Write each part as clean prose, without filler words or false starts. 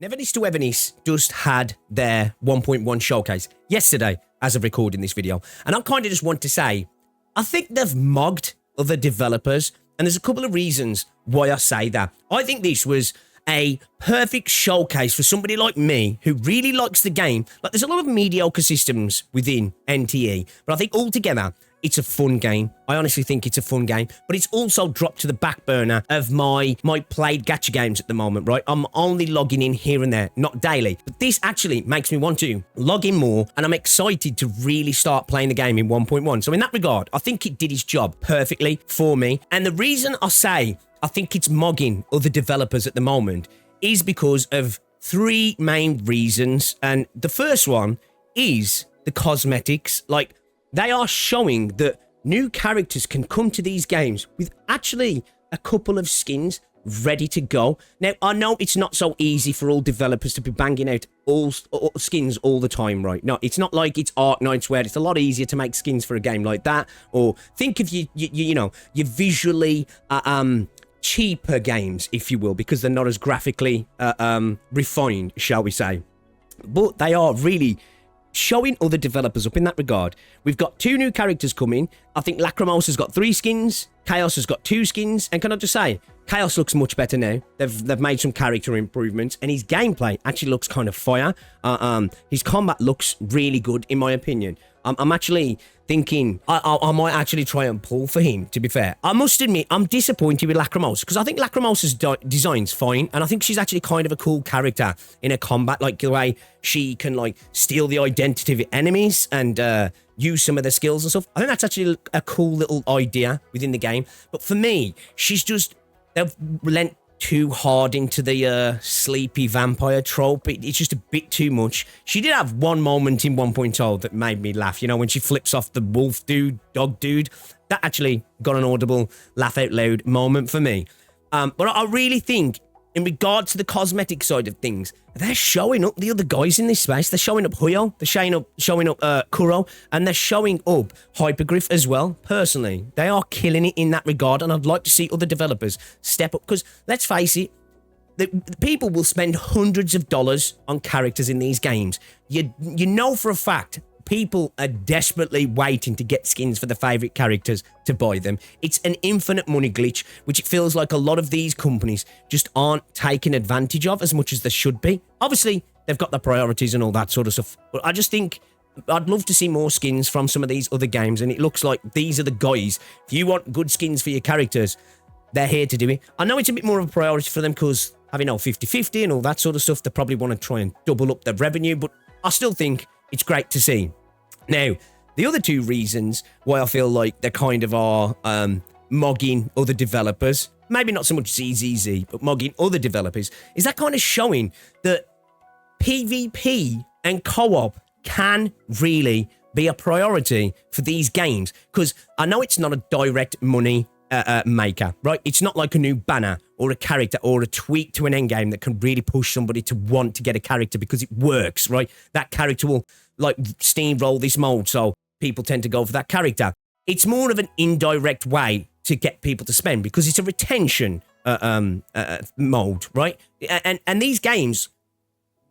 Neverness to Everness just had their 1.1 showcase yesterday as of recording this video. And I kind of just want to say, I think they've mogged other developers. And there's a couple of reasons why I say that. I think this was a perfect showcase for somebody like me who really likes the game. Like, there's a lot of mediocre systems within NTE, but I think altogether, it's a fun game. I honestly think it's a fun game, but it's also dropped to the back burner of my played gacha games at the moment, right? I'm only logging in here and there, not daily. But this actually makes me want to log in more, and I'm excited to really start playing the game in 1.1. So in that regard, I think it did its job perfectly for me. And the reason I say I think it's mogging other developers at the moment is because of three main reasons. And the first one is the cosmetics. Like, they are showing that new characters can come to these games with actually a couple of skins ready to go. Now, I know it's not so easy for all developers to be banging out all skins all the time, right? No, it's not like it's Art Nights where it's a lot easier to make skins for a game like that. Or think of you know, your visually cheaper games, if you will, because they're not as graphically refined, shall we say. But they are really showing other developers up in that regard. We've got two new characters coming. I think Lacrimos has got 3 skins. Chaos has got 2 skins. And can I just say, Chaos looks much better now. They've made some character improvements, and his gameplay actually looks kind of fire. His combat looks really good, in my opinion. I'm actually thinking I might actually try and pull for him, to be fair. I must admit, I'm disappointed with Lacrimos, because I think Lacrimos' design's fine, and I think she's actually kind of a cool character in a combat, like the way she can, like, steal the identity of enemies and use some of the skills and stuff. I think that's actually a cool little idea within the game. But for me, she's just, they've lent too hard into the sleepy vampire trope. It's just a bit too much. She did have one moment in 1.0 that made me laugh, you know, when she flips off the wolf dude, dog dude. That actually got an audible laugh out loud moment for me. But I really think, in regard to the cosmetic side of things, they're showing up the other guys in this space. They're showing up Huyo, they're showing up Kuro, and they're showing up Hypergriff as well. Personally, they are killing it in that regard, and I'd like to see other developers step up, because let's face it, the people will spend hundreds of dollars on characters in these games. You know for a fact people are desperately waiting to get skins for the favorite characters to buy them. It's an infinite money glitch, which it feels like a lot of these companies just aren't taking advantage of as much as they should be. Obviously, they've got their priorities and all that sort of stuff, but I just think I'd love to see more skins from some of these other games, and it looks like these are the guys. If you want good skins for your characters, they're here to do it. I know it's a bit more of a priority for them because having 50-50 and all that sort of stuff, they probably want to try and double up their revenue, but I still think it's great to see. Now, the other two reasons why I feel like they kind of are mogging other developers, maybe not so much ZZZ, but mogging other developers, is that kind of showing that PvP and co-op can really be a priority for these games. Because I know it's not a direct money maker, right? It's not like a new banner or a character or a tweak to an endgame that can really push somebody to want to get a character because it works, right? That character will, like, steamroll this mode, so people tend to go for that character. It's more of an indirect way to get people to spend because it's a retention mode, right? And these games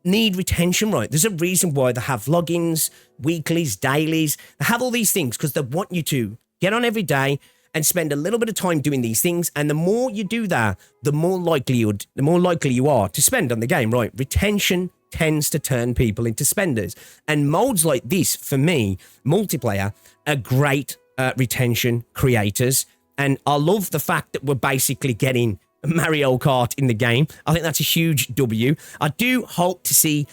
need retention, right? There's a reason why they have logins, weeklies, dailies. They have all these things because they want you to get on every day and spend a little bit of time doing these things. And the more you do that, the more likely you are to spend on the game, right? Retention tends to turn people into spenders. And modes like this, for me, multiplayer, are great retention creators. And I love the fact that we're basically getting Mario Kart in the game. I think that's a huge W. I do hope to see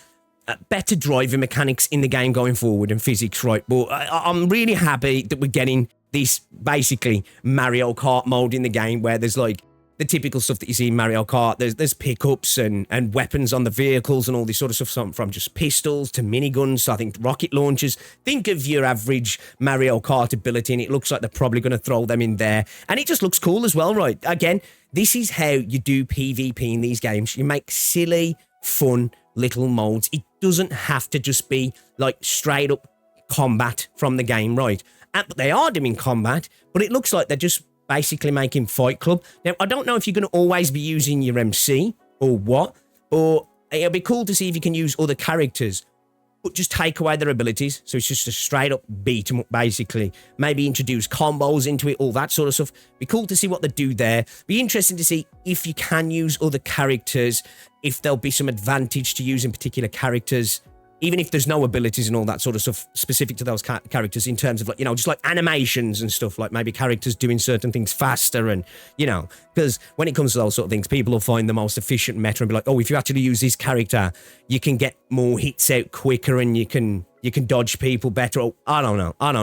better driving mechanics in the game going forward and physics, right? But I'm really happy that we're getting this basically Mario Kart mode in the game where there's like the typical stuff that you see in Mario Kart. There's pickups and weapons on the vehicles and all this sort of stuff, from just pistols to miniguns to, I think, rocket launchers. Think of your average Mario Kart ability, and it looks like they're probably going to throw them in there. And it just looks cool as well, right? Again, this is how you do PvP in these games. You make silly, fun little modes. It doesn't have to just be like straight up combat from the game, right? And they are doing combat, but it looks like they're just basically making Fight Club. Now, I don't know if you're going to always be using your MC or what, or it'll be cool to see if you can use other characters, but just take away their abilities. So it's just a straight up beat 'em up, basically. Maybe introduce combos into it, all that sort of stuff. Be cool to see what they do there. Be interesting to see if you can use other characters, if there'll be some advantage to using particular characters, even if there's no abilities and all that sort of stuff specific to those characters in terms of, like, you know, just like animations and stuff, like maybe characters doing certain things faster and, you know, because when it comes to those sort of things, people will find the most efficient meta and be like, oh, if you actually use this character, you can get more hits out quicker and you can dodge people better. Oh, I don't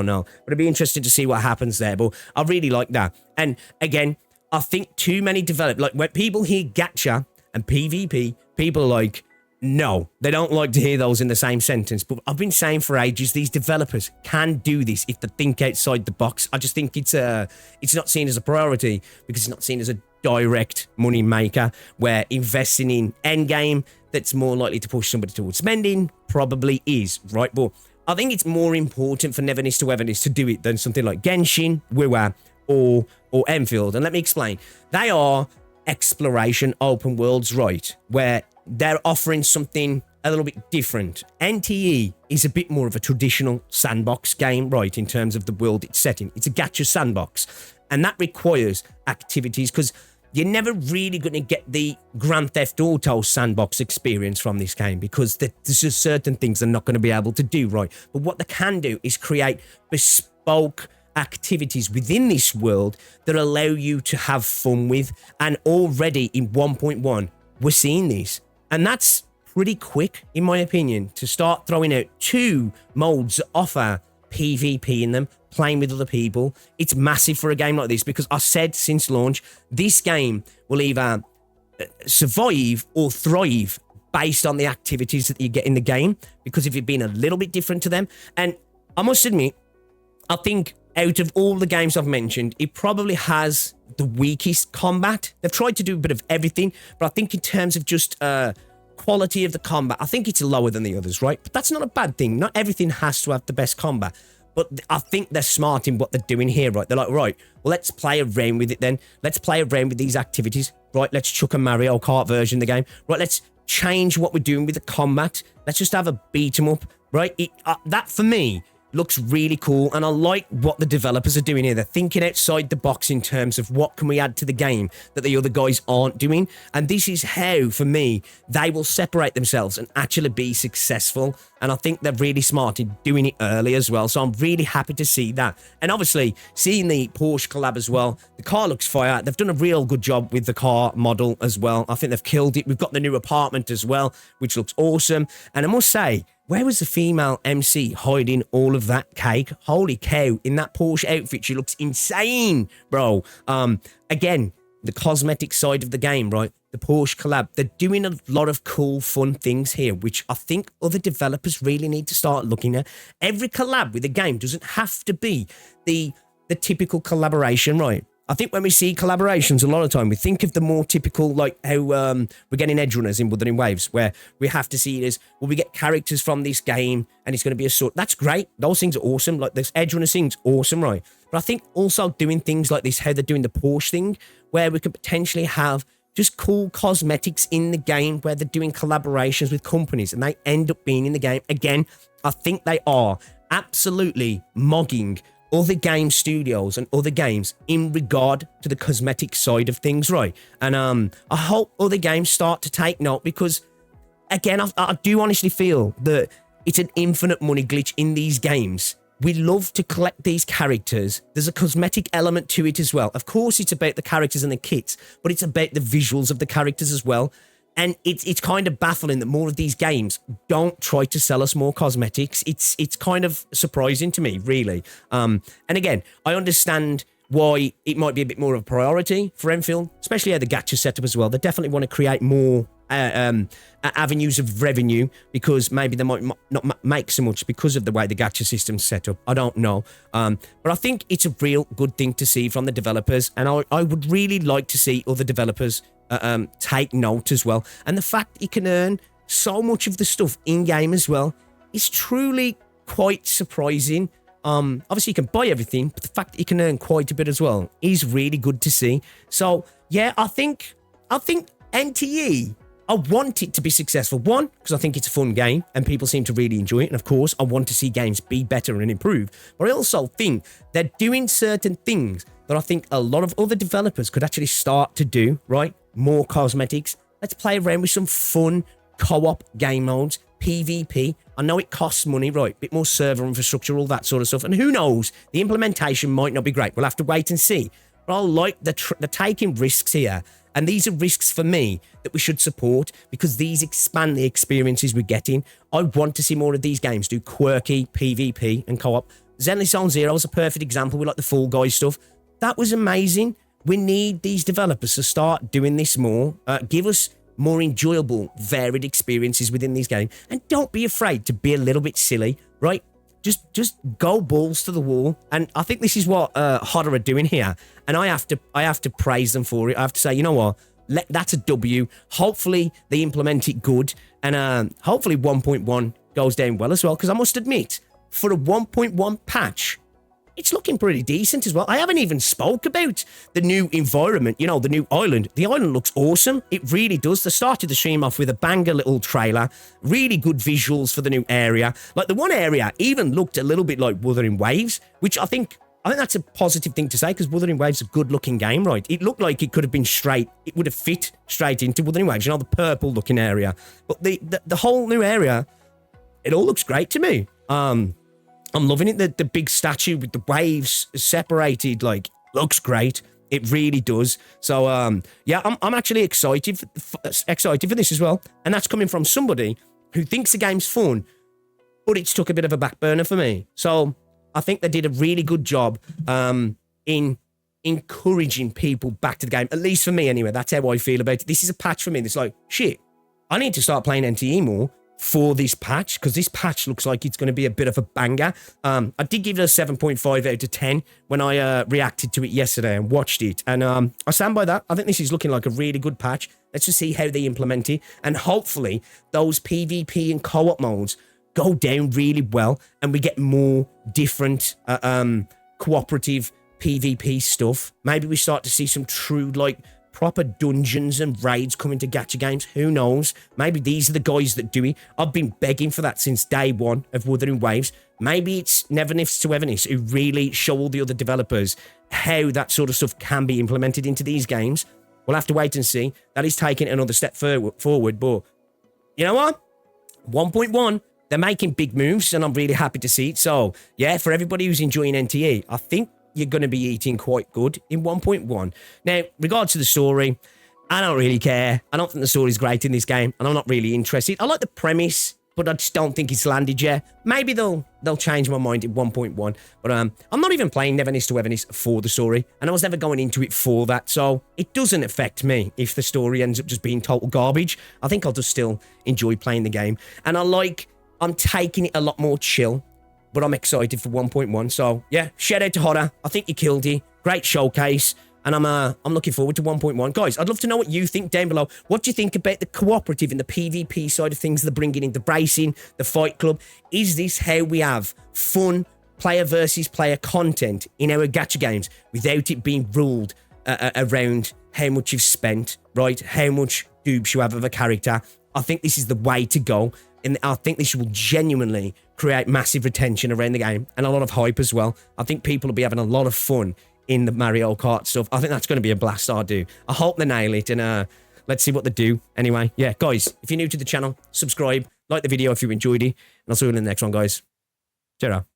know. But it'd be interesting to see what happens there. But I really like that. And again, I think too many like when people hear gacha and PvP, people are like, no, they don't like to hear those in the same sentence. But I've been saying for ages, these developers can do this if they think outside the box. I just think it's not seen as a priority because it's not seen as a direct money maker, where investing in endgame that's more likely to push somebody towards spending probably is, right? But I think it's more important for Neverness to Everness to do it than something like Genshin, WoW, or Enfield. And let me explain. They are exploration open worlds, right? Where they're offering something a little bit different. NTE is a bit more of a traditional sandbox game, right, in terms of the world it's set in. It's a gacha sandbox, and that requires activities because you're never really going to get the Grand Theft Auto sandbox experience from this game because there's just certain things they're not going to be able to do, right? But what they can do is create bespoke activities within this world that allow you to have fun with, and already in 1.1, we're seeing this. And that's pretty quick, in my opinion, to start throwing out 2 modes that offer PvP in them, playing with other people. It's massive for a game like this because I said since launch, this game will either survive or thrive based on the activities that you get in the game, because if you've been a little bit different to them. And I must admit, I think out of all the games I've mentioned, it probably has the weakest combat. They've tried to do a bit of everything, but I think in terms of just quality of the combat, I think it's lower than the others, right? But that's not a bad thing. Not everything has to have the best combat. But I think they're smart in what they're doing here, right? They're like, right, well, let's play around with it then. Let's play around with these activities, right? Let's chuck a Mario Kart version of the game, right? Let's change what we're doing with the combat. Let's just have a beat 'em up, right? That, for me, looks really cool, and I like what the developers are doing here. They're thinking outside the box in terms of what can we add to the game that the other guys aren't doing, and this is how, for me, they will separate themselves and actually be successful. And I think they're really smart in doing it early as well, so I'm really happy to see that. And obviously, seeing the Porsche collab as well, the car looks fire. They've done a real good job with the car model as well. I think they've killed it. We've got the new apartment as well, which looks awesome. And I must say, where was the female MC hiding all of that cake? Holy cow, in that Porsche outfit, she looks insane, bro. Again, the cosmetic side of the game, right? The Porsche collab, they're doing a lot of cool, fun things here, which I think other developers really need to start looking at. Every collab with a game doesn't have to be the typical collaboration, right? I think when we see collaborations, a lot of time we think of the more typical, like how we're getting Edgerunners in Wuthering Waves, where we have to see it as, well, we get characters from this game and it's going to be a sort. That's great. Those things are awesome. Like this Edgerunner thing's awesome, right? But I think also doing things like this, how they're doing the Porsche thing, where we could potentially have just cool cosmetics in the game, where they're doing collaborations with companies and they end up being in the game. Again, I think they are absolutely mogging other game studios and other games in regard to the cosmetic side of things, right? And I hope other games start to take note, because again, I do honestly feel that it's an infinite money glitch in these games. We love to collect these characters. There's a cosmetic element to it as well. Of course, it's about the characters and the kits, but it's about the visuals of the characters as well. And it's kind of baffling that more of these games don't try to sell us more cosmetics. It's kind of surprising to me, really. And again, I understand why it might be a bit more of a priority for Enfield, especially how the gacha setup as well. They definitely want to create more avenues of revenue, because maybe they might not make so much because of the way the gacha system's set up. I don't know. But I think it's a real good thing to see from the developers, and I would really like to see other developers take note as well. And the fact you can earn so much of the stuff in-game as well is truly quite surprising. Obviously you can buy everything, but the fact that you can earn quite a bit as well is really good to see. So yeah, I think NTE I want it to be successful. One, because I think it's a fun game and people seem to really enjoy it. And of course, I want to see games be better and improve. But I also think they're doing certain things that I think a lot of other developers could actually start to do, right? More cosmetics. Let's play around with some fun co-op game modes, PvP. I know it costs money, right? Bit more server infrastructure, all that sort of stuff. And who knows? The implementation might not be great. We'll have to wait and see. But I like the taking risks here. And these are risks for me that we should support because these expand the experiences we're getting. I want to see more of these games do quirky PvP and co-op. Zenless Zone Zero is a perfect example with like the Fall Guys stuff. That was amazing. We need these developers to start doing this more. Give us more enjoyable, varied experiences within these games. And don't be afraid to be a little bit silly, right? Just go balls to the wall. And I think this is what Hotta are doing here. And I have to praise them for it. I have to say, you know what? That's a W. Hopefully they implement it good. And hopefully 1.1 goes down well as well. Because I must admit, for a 1.1 patch, it's looking pretty decent as well. I haven't even spoke about the new environment, you know, the new island. The island looks awesome. It really does. They started the stream off with a banger little trailer. Really good visuals for the new area. Like the one area even looked a little bit like Wuthering Waves, which I think that's a positive thing to say because Wuthering Waves is a good looking game, right? It looked like it could have been straight. It would have fit straight into Wuthering Waves, you know, the purple looking area. But the whole new area, it all looks great to me. I'm loving it. The big statue with the waves separated, like, looks great. It really does. So, yeah, I'm actually excited for this as well. And that's coming from somebody who thinks the game's fun, but it's took a bit of a back burner for me. So I think they did a really good job in encouraging people back to the game. At least for me, anyway. That's how I feel about it. This is a patch for me. It's like, shit, I need to start playing NTE more for this patch, because this patch looks like it's going to be a bit of a banger. I did give it a 7.5 out of 10 when I reacted to it yesterday and watched it. And I stand by that. I think this is looking like a really good patch. Let's just see how they implement it. And hopefully those PvP and co-op modes go down really well and we get more different cooperative PvP stuff. Maybe we start to see some true, like, proper dungeons and raids coming to gacha games. Who knows? Maybe these are the guys that do it. I've been begging for that since day one of Wuthering Waves. Maybe it's Neverness to Everness who really show all the other developers how that sort of stuff can be implemented into these games. We'll have to wait and see. That is taking another step forward. But you know what? 1.1, they're making big moves and I'm really happy to see it. So yeah, for everybody who's enjoying NTE, I think you're going to be eating quite good in 1.1. Now, regards to the story, I don't really care. I don't think the story's great in this game, and I'm not really interested. I like the premise, but I just don't think it's landed yet. Maybe they'll change my mind in 1.1, but I'm not even playing Neverness to Everness for the story, and I was never going into it for that, so it doesn't affect me if the story ends up just being total garbage. I think I'll just still enjoy playing the game, and I'm taking it a lot more chill. But I'm excited for 1.1. So, yeah, shout out to Hotta. I think you killed it. Great showcase. And I'm looking forward to 1.1. Guys, I'd love to know what you think down below. What do you think about the cooperative and the PvP side of things they're bringing in, the racing, the fight club? Is this how we have fun player versus player content in our gacha games without it being ruled around how much you've spent, right? How much dupes you have of a character? I think this is the way to go. And I think this will genuinely create massive retention around the game and a lot of hype as well. I think people will be having a lot of fun in the Mario Kart stuff. I think that's going to be a blast, I do. I hope they nail it and let's see what they do. Anyway, yeah, guys, if you're new to the channel, subscribe, like the video if you enjoyed it, and I'll see you in the next one, guys. Ciao.